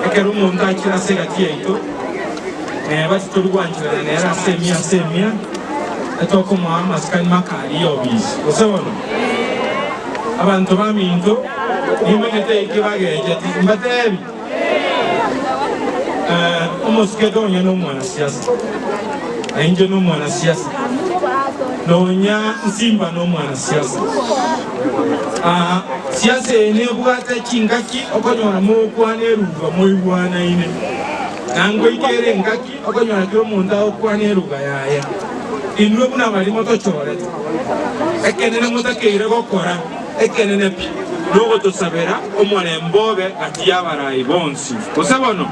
ekero omonto akira ase egati yaito bati torwanchirana nera semia etokomoa amasikani makari obisi osebono abantu baminto nimanyete eke bagejeti mbatebi omosike tonya n'omwana siasa ainje n'omwana siasa nonya nsimba n'omwana siasa siasa ene bwate chingaki okonyora mukwana eruga moibwana ine nangwe ikere ngaki okonyora kiro munda okwana eruga yaya inwe buna bali motochorete ekenene mutakeire gokora ekenene pi nogo tosabera omorembobe ati yabarayi bonsi osebono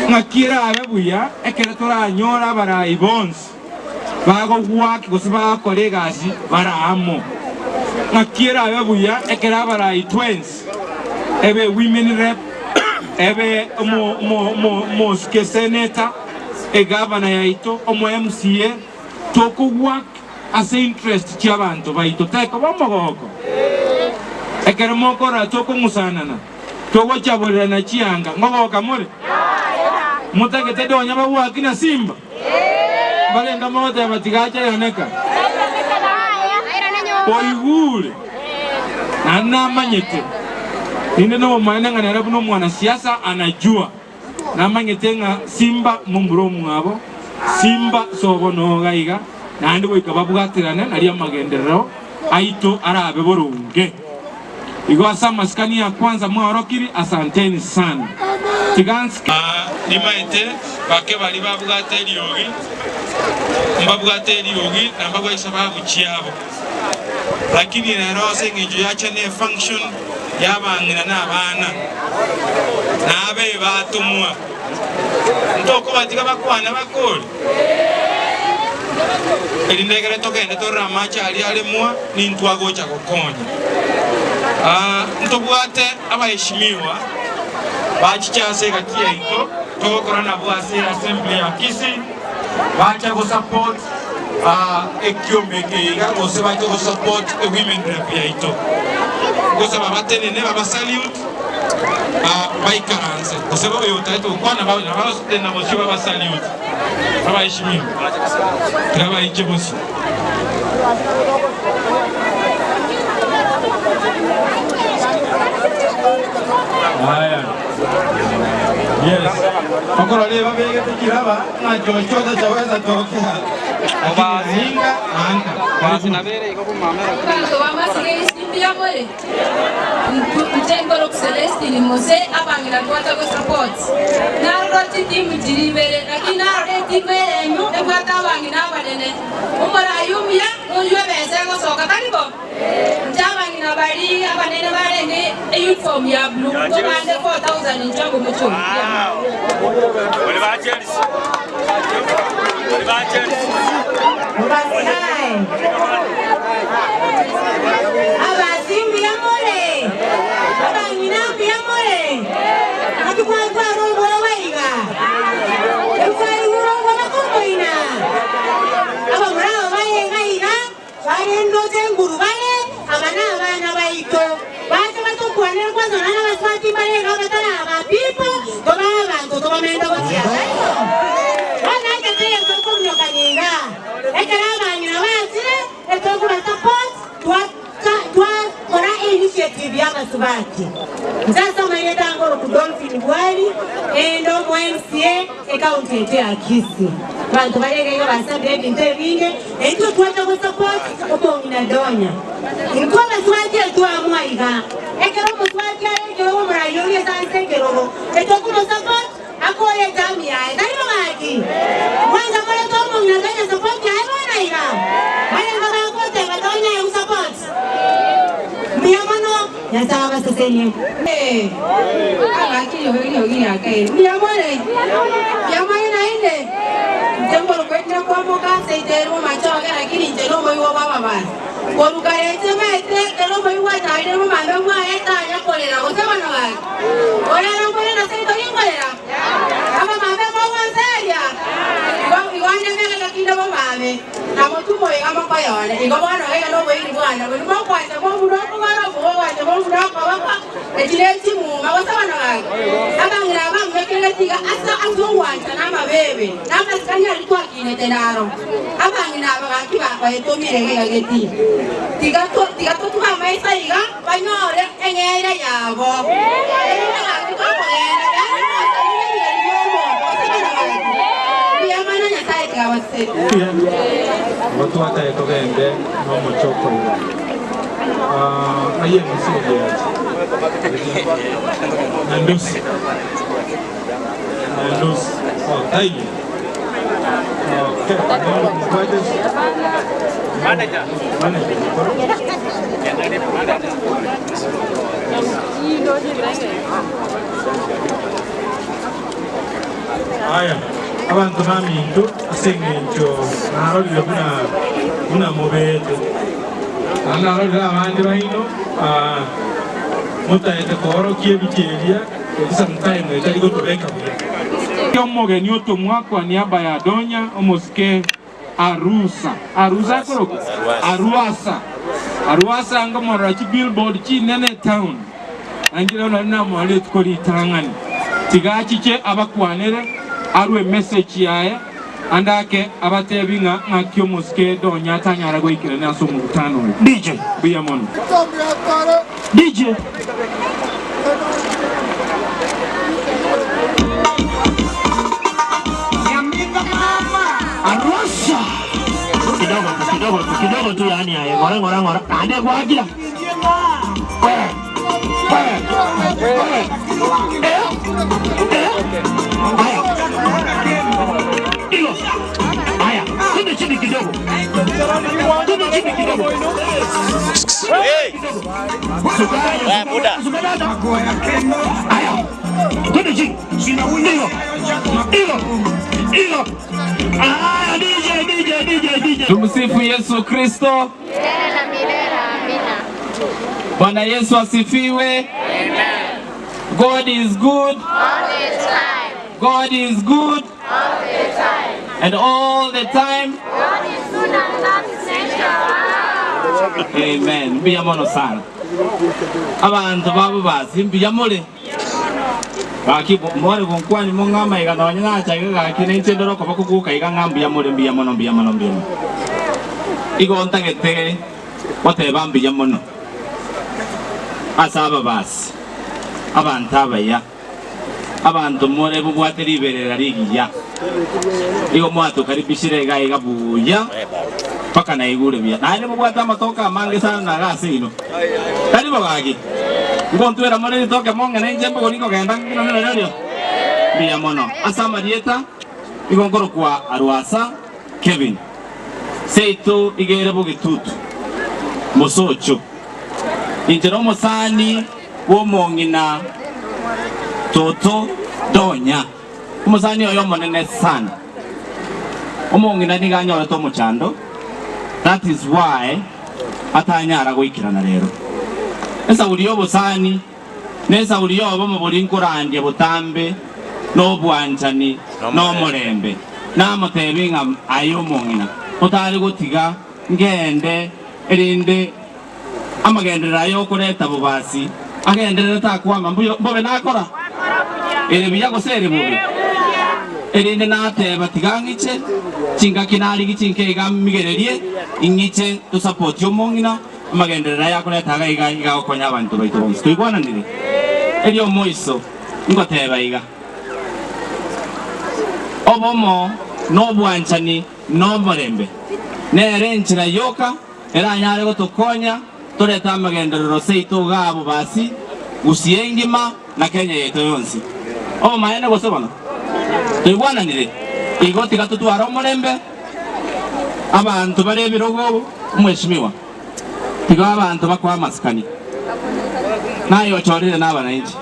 ngakira abebuya ekere toranyora abarayi bonsi bago gwaki gose bagakora egasi baramo ngakira abebuya ekere abarayi twins ebe women rep ebe mo senator egavana yaito omo MCA toko work as interest chiabantu baito teko bomogoko ekere mokora toko musanana togo chabolera na chianga ngogoka mure mutagete donya babwaki na simba balenda mote batigacha yoneka oigule na manyete ninde no maana ngana buno mwana siasa anajua na manyete nga simba mumburo mwabo simba sobono gaiga nandi goika babwatirana nari amagenderero aito arabe borunge igwa samaskani ya kwanza mwarokiri asanteni sana tiganski nimaite bake bali babwateri yogi mbabwateri yogi na mbagwa isababu chiabo lakini rero sengejo yacha ne function yabangina n'abana nabe batumwa ndoko batika bakwana bakoli elindegere tokende toramacha ali mwa ni ntwagocha kokonya ntobwate abaheshimiwa bachichase gati yaito tokora na bwase assembly ya Kisi bacha go support ekiomekeiga gose bacha go support women rep yaito gose babatenene babasalute baikaranze gose babo yotaito kwana babo na babo tena bosi babasalute abaheshimiwa traba ije bosi haya yes okoro leba bege tikiraba na chochote chaweza tokea obazinga anga basi na bere iko kumamera kwa wamasige isimbia mole mtengoro Celestine Mose abangira kwata ko support na roti timu jiribere lakini na timere nyu e kwata abangira banene umara ayumya unjwe bese ko soka karibo Jamangina bari abanene barenge uniform ya blue komande 4000 injango mucho Oliver Chelsea Abasimbi amore abangina amore atukwa kwa robo waiga efai urongo makoina abamura bayenga barendo tenguru bale abana baito baje batukwane kwanza nana baswati bale gabatana abapipo toba abantu toba menda botia bana kete yako kunyokanyenga ekara abanyina bazire etokura support twa kora initiative ya basubati sasa mayeta ngoro ku Dolphin Bwali endo mu MCA account ya Kisi bantu balege yo basabe bintevinge ento twata ko support obo minadonya inkola swati atwa mwaiga ekero mo swati ekero mo rayo ye sanse kero etokuro support akole jamia ndairo maki mwanga mole to mo minadonya support ya bana iga bale baba ko te badonya ya support miyamano ya sawa saseni abaki yogi yake miyamone yamana inde tembo kwenda kwa moka seitero machoga lakini njeno moyo baba bana korukarete mete kero moyo wa taire mo mame mwa eta ya kolera gosema no ga ora no kolera seito ni kolera aba mame mo wanseria iwanje mega lakini mo mame na motumo yama kwa yone igobana ga no boyi bwana bo mo kwanja mo muno ko gara bo wanje mo muno ko baba ejile timu ma gosema no ga tiga asa azungwanja n'amabebe n'amasikani alikuwa kinetenaro abangi n'abagaki bayetomire gageti tiga to tukamaisa iga banyore engere yabo watu wataekogende nomuchoko aye musije nandusi tayi manager aya abantu bamintu asengenjo narolile kuna mobeto narolile abandi bahino mutaete korokie bicheria sometime etari gotobeka buya omogeni otomwa kwa niaba ya Donya omosike Aruasa nga morachi billboard chinene town angira na mole tukori tangani tigachiche abakwanere arwe message yae andake abatebinga ngakyo mosike Donya tanyara goikira naso mu butano DJ biyamono DJ Aruasa kidogo tu yani ya ngora ande kwa ajira aya kunde chini kidogo muda aya kunde chini ilo DJ. Tumsifu Yesu Kristo. Bwana Yesu asifiwe. Amen. God is good all the time. God is good all the time. And all the time God is good and that is essential. Amen. Biyamono sana. Abantu babo bazi biyamole. Baki mwari kunkwani mongama igana wanyana chaga kine chendoro kwa kukuka iganga biyamono igo ontagete wote bambi yamono asaba basi abantu abaya abantu more bubwateri berera ligiya igo mwato karibishire gaiga buya paka na igure bya nane bubwata matoka mange sana na gasi ino karibo gagi ngo tuera more toke monga na njembo goniko genda ngino nero biyamono asama dieta igo ngoro kwa Aruasa Kevin Seito igere bugitutu musocho injero musani wo mongina Toto Donya umusani oyo monene sana omongina niganyora to muchando. That is why atanyara goikirana rero esa uliyo busani nesa uliyo bomo bulinkurandye butambe no bwanjani no murembe namutebinga ayo mongina utari gutiga ngende erinde amagendera yo kureta bubasi agenderera takwamba mbobe nakora ere biya gosere bubi erinde nateba tigangiche chinga kinali gichinke gamigererie ingiche to support yo mongina amagendera ya kureta iga okonya abantu baitu bonse tuigwana ndire eriyo moiso ngoteba iga obomo no bwanchani no murembe nere nchira yoka era nyare gotokonya toreta amagenderero seito gabo basi gusiengima na Kenya yeto yonsi o maene gosebana tuigwana nire igoti gatutwara omurembe abantu bare birogo umweshimiwa tiga abantu bakwa maskani nayo chorire nabana inji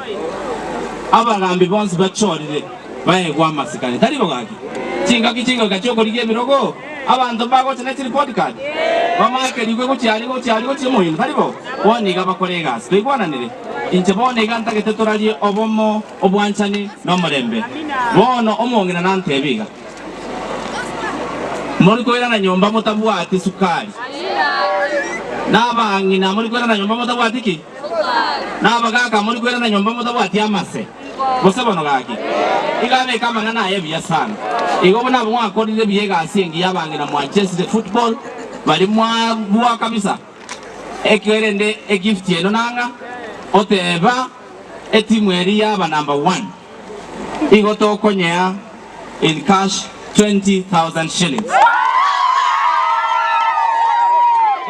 abagambi bonse bachorire bae kwa maskani taribo gaki chinga gachoko ligie birogo abantu bago chenetiri podcast bamake ligwe kucyali moyino taribo woniga bakorega tuigwana nire inje bone ganta getetorali obomo obwanchani no murembe bono omongina nantebiga muri koera na nyomba mutabwati sukari nabangina muri koera na nyomba mutabwati ki nabagaka muri koera na nyomba mutabwati amase bose bono gaki igabe kama ngana yebya sana igo bona bwa kodire biega asengi yabangira mu Manchester football bali mwa bwa kabisa ekwerende e gift yeno nanga oteba etimu eri yaba number 1 igo to konyea in cash 20,000 shillings.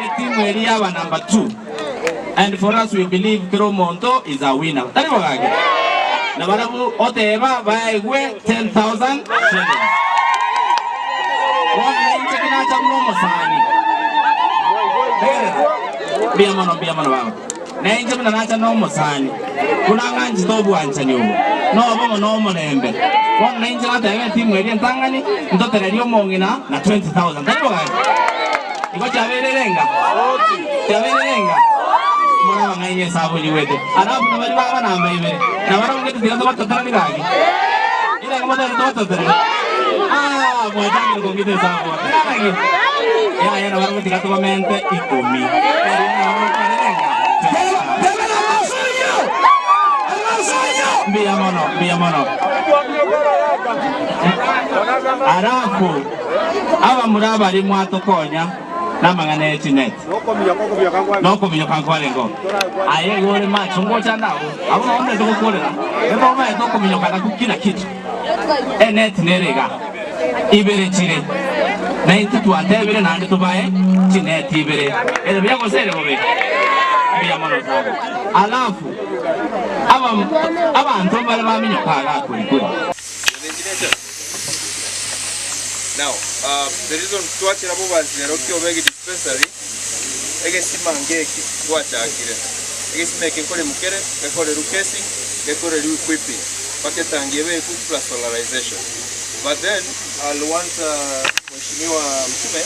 Etimu eri yaba number 2, and for us we believe Kiromonto is a winner. Tari wagage na barabu oteba baigwe 10,000 shillings. Wana inchekina cha mlomo sani biya mono baba na inje mna nacha no mosani kuna nganji tobu ancha nyumo no bomo no monembe wana inje ata ebe timu eri ntangani ndotera rio mongina na 20,000 tari wagage iko chabererenga mwana wangainye sabu liwete arabu na bali baba na mbebe na bara ngeti tira to totera ni gagi ila kama to totera mwajangi ngongite sabu ya na bara ngeti kato mente ikomi Biya mono arafu aba muraba ari mwatokonya namangane echinet noko biyo kankwalego aye gore macho ngocha ndawo abo onde dokorera ebo ma doko biyo kana kukina kitu enet nerega ibere chire na intu atebere nande tubaye chinet ibere ebe byako sere bobe biya mono sabo alafu abantu bali baminyo kaga kuri now the reason tuachira bo bazero kyobegi dispensary egesima ngeki twachakire egesima ekekole mukere ekole rukesi ekole equiping paketangie beku plus solarization but then I'll want mheshimiwa mtume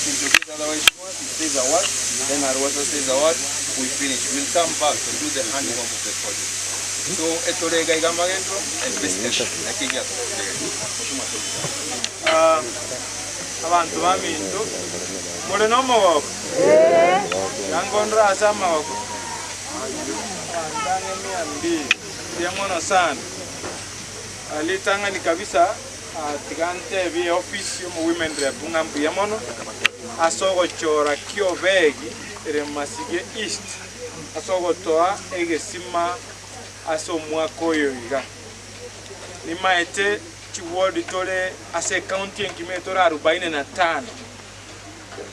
introduce otherwise he says a word then Arwasa says a word we finish we'll come back to do the handing of the project so etolega igamagento and business nakija abantu baminto mule nomoko yangondra asama wako ndane 200 yamono sana alitanga ni kabisa tigante bi office yo women rep ngambu yamono asogo chora kiobegi ere masige east asogo toa egesima aso mwakoyo iga ni maete chiwodi tole ase county enkimetora 45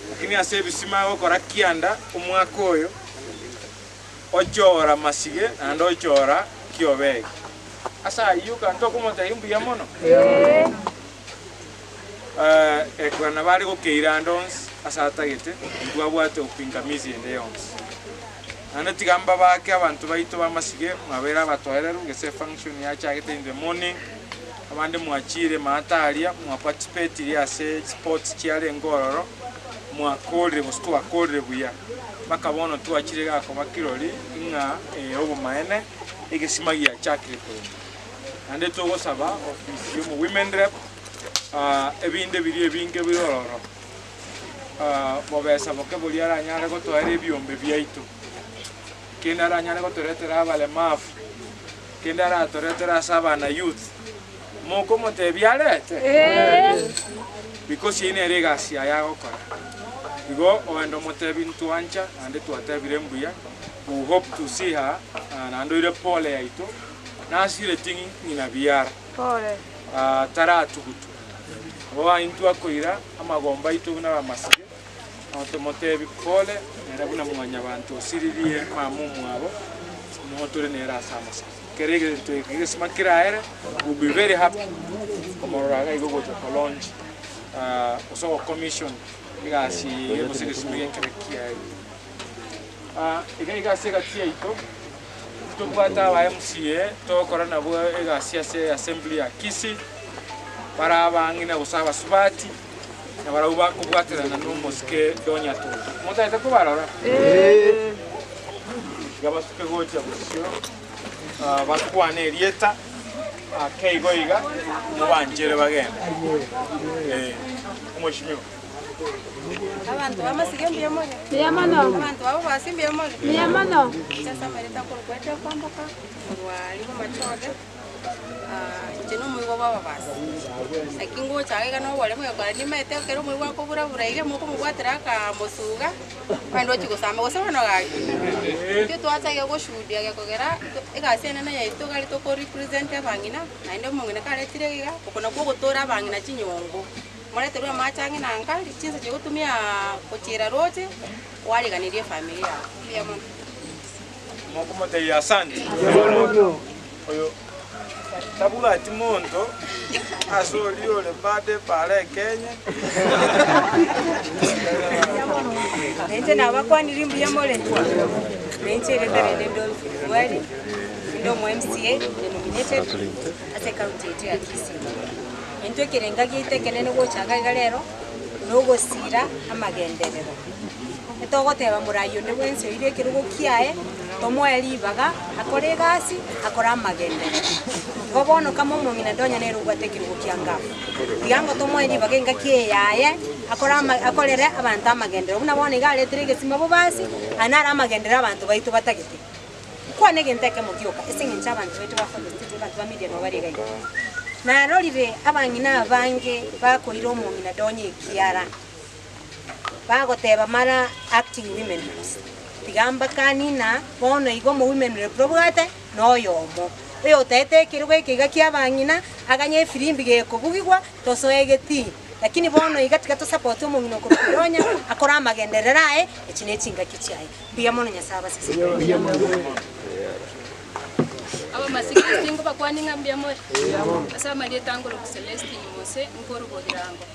lakini ase bisima okora kianda omwakoyo ochora masige ando ochora kiobegi asa yuka ntoko mota imbu ya mono ekwana bari gokeira ndons asa atagete twabwate opingamizi ende yons ana tigamba bake abantu baito bamasige mwabera batoherero ngese function ya chagete in the morning abande mwachire matalia mwa participate ya se sports chiale ngororo mwa kole bostu akole buya makabono tuachire gako bakiroli inga obo maene igesimagia chakire ko ande togo saba office yo women rep ebinde biri ebinge birororo bobesa boke buli aranyara ko toere byombe byaito kenda aranyara ko toretera bale maf kenda ara toretera saba na youth moko mote byalete because ine legacy ayago kora bigo oendo mote bintu ancha ande tuatebire mbuya we hope to see her na ndo ile pole yaito na asire tingi ina biara pole taratu kutu wa intu akoira amagomba itu na bamasige automote bipole era buna mwanya bantu siririe mamumu abo motore nera samasa kerege to ikisma kiraere will be very happy komoroga igogo to launch also commission igasi yebosige simige kerekia iga sega tia ito to kwata wa MCA to korana bo igasi ase assembly ya Kisi para abangina usaba subati na bara uba kubwatira na nomoske donya to mota ita ko barora gaba suke gocha busyo bakwane erieta akeigo iga mubanjere bagenda umushimyo abantu bamasige mbiyamone Miyamano. abantu babo basimbiyamone Miyamano. sasa mareta ko kwete kwamboka wali mu machoge baba basi akingo chaga no wale mwe kwa ni mete kero mwe wako bura ige moko mugwatira ka musuga kwando chigusama gusema no gaki tio twacha go shuhudia ge kogera igasene na yaito gali to ko represent abangina na ndo mungene kale tiregiga kokona ko gutora abangina chinyongo morete rwa machangi na ngali chinza je gutumia kuchira rote waliganirie familia ya mama moko mote ya asante oyo tabula timondo asoliole bade pale Kenya nje na bakwani rimbu ya mole nje referende ndo wali ndo MCA nominated as a county ya Kisii ento kirenga gitekenene gochaga igalero no gosira amagenderero etogoteba murayo ne wense ire kirugo kiae tomweli baga akore gasi akora amagenderero gobono kama mumina donya ne rugwate kirugo kianga yango tomweli baga nga kiaye akorere abantu amagenderero buna bone gale tirege simabo basi anara amagenderero abantu baitu batagete kwane genteke mugioka esingincha abantu betu bafondo abantu ba media no bari gayo na rolire abangina abange bakoiro mumina donye kiara bagoteba mara acting women tigamba kanina bono igo mu women reprobate no yomo eyo tete kirwe kiga kiabangina aganye firimbi ge kubugigwa tosoegeti lakini bono igatika to support umungino ko kuronya akora amagendererae ekine kinga kichaye biya mono nyasaba sisi aba masikiti singo bakwani ngambia mori asa marie tango ku Celeste Mose nkoro bodirango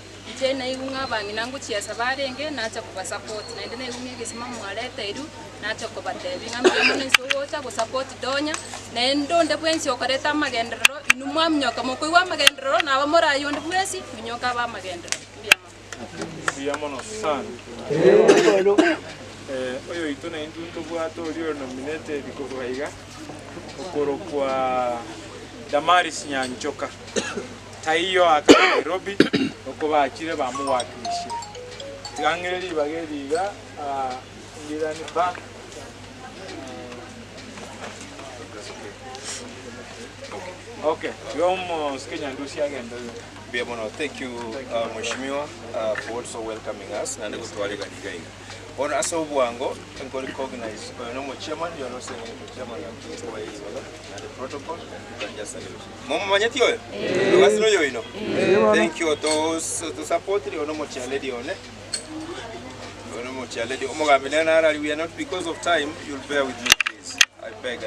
je na igunga bangi nangu chiasa barenge nacha kuba support na ndene igunga gisima mwaleta iru nacha kuba tebi ngambia mono nsoota ku support donya na ndonde bwensi okareta magenderero inumwa mnyoka moko iwa magenderero na aba mora yonde bwensi mnyoka ba magenderero biya mono sana oyo itona indunto bwato lyo nominated ko baiga okoro kwa Damaris Nyanchoka taiyo aka Nairobi okuba akire bamuwakilishe tigangireri bageriga ngirani ba okay yomo skenya ndusi agenda Bia mono, thank you Mheshimiwa for also welcoming us na ndikutwalika digainga Bona asa ubuango ngo recognize no mo chairman you are also chairman of the way and the protocol you can just salute Mama manyati oyo Lugasino yo ino Thank you to support the no mo chair lady one no mo chair lady omogamilena we are not because of time you'll bear with me please I beg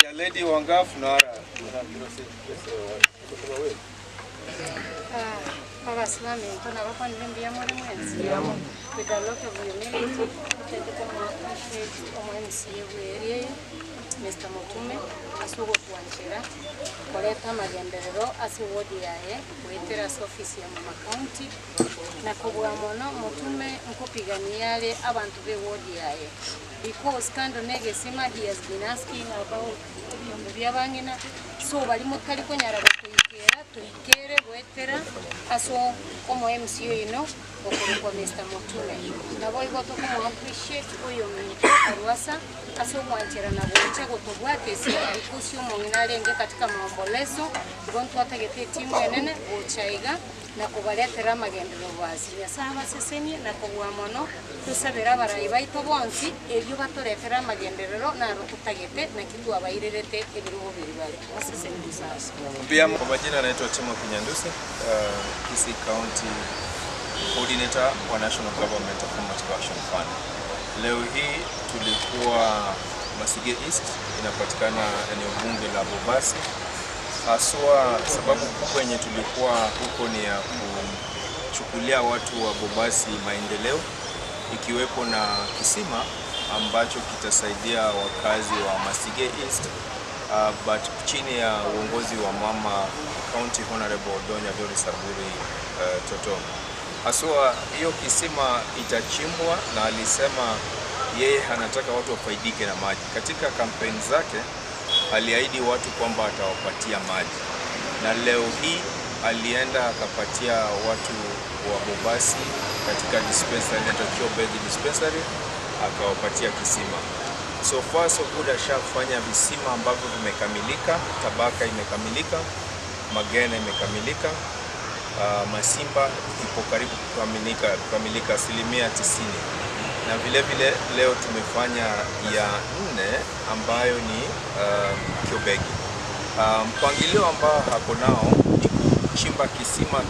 chair lady wangaf nara Baba Slami, tuna bapa nimbia mori mwenzi. With a lot of humility, tete kama MCA werie, Mr. Mutume, asugo kuanchira, koleta magenderero, asi wodi yae, kuitera ofisi ya mama county, na kubwa mono, Mutume mkupiganiale abantu be wodi yae. Because kando nege sima, he has been asking about yombe bangina, so bali mukali konyara bakuikera, tuikere, wetera, aso como MCA ino, okuru kwa Mr. Mutume. Na boy goto como appreciate oyo minto arwasa, aso kuanchira na bocha gotobwa kesi, ikusi umonginale nge katika maomboleso, gontu atagete timu enene, bochaiga, na kubaletera magendero bazi. Yasaba seseni na kubwa mono, tusabira barayi baito bonsi, ebyo batoretera magenderero na rokutagete na kitu abairerete ebirugo biribale. Waseseni kusasa. Pia kwa majina anaitwa Timo Kinyandusi, Kisii County Coordinator wa National Government Affirmative Action Fund. Leo hii tulikuwa Masige East, inapatikana eneo bunge la Bobasi. Haswa sababu kubwa yenye tulikuwa huko ni ya kuchukulia watu wa Bobasi maendeleo, ikiwepo na kisima ambacho kitasaidia wakazi wa Masige East, but chini ya uongozi wa mama County Honorable Donya Dori Saburi Toto. Haswa hiyo kisima itachimbwa na alisema yeye anataka watu wafaidike na maji. Katika kampeni zake aliahidi watu kwamba atawapatia maji, na leo hii alienda akapatia watu wa Bobasi katika dispensary inaitwa Kiobedi dispensary, akawapatia kisima. So far so good, ashafanya visima ambavyo vimekamilika, tabaka imekamilika, Magena imekamilika, Masimba ipo karibu kukamilika 90%. Na vile vile leo tumefanya ya 4 ambayo ni Kiobegi. Mpangilio ambao hako nao ni kuchimba kisima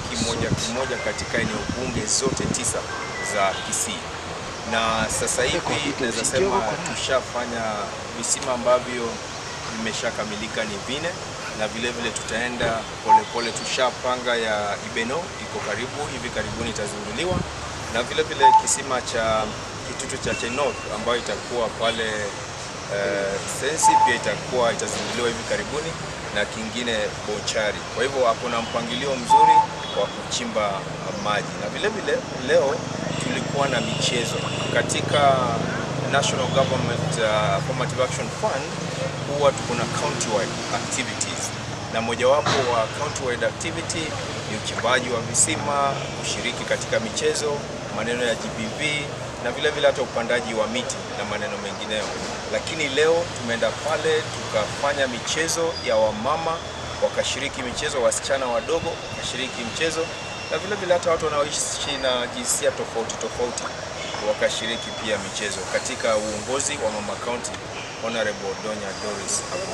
kimoja katika eneo bunge zote 9 za Kisii. Na sasa hivi naweza sema tushafanya visima ambavyo vimeshakamilika ni 4, na vile vile tutaenda polepole. Tushapanga ya Ibeno iko karibu, hivi karibuni itazinduliwa, na vile vile kisima cha Kitutu cha Chenok ambayo itakuwa pale Sensi pia itazinduliwa hivi karibuni, na kingine Bonchari. Kwa hivyo hakuna mpangilio mzuri wa kuchimba maji. Na vile vile leo tulikuwa na michezo katika National Government Affirmative Action Fund. Huwa tuko na county-wide activities, na mojawapo wa county-wide activity ni uchimbaji wa visima, kushiriki katika michezo, maneno ya GBV, na vile vile hata upandaji wa miti na maneno mengineyo. Lakini leo tumeenda pale tukafanya michezo ya wamama, wakashiriki michezo, wasichana wadogo wakashiriki mchezo, na vile vile hata watu wanaoishi na jinsia tofauti wakashiriki pia michezo katika uongozi wa Mama County Honorable Donya Doris Abu.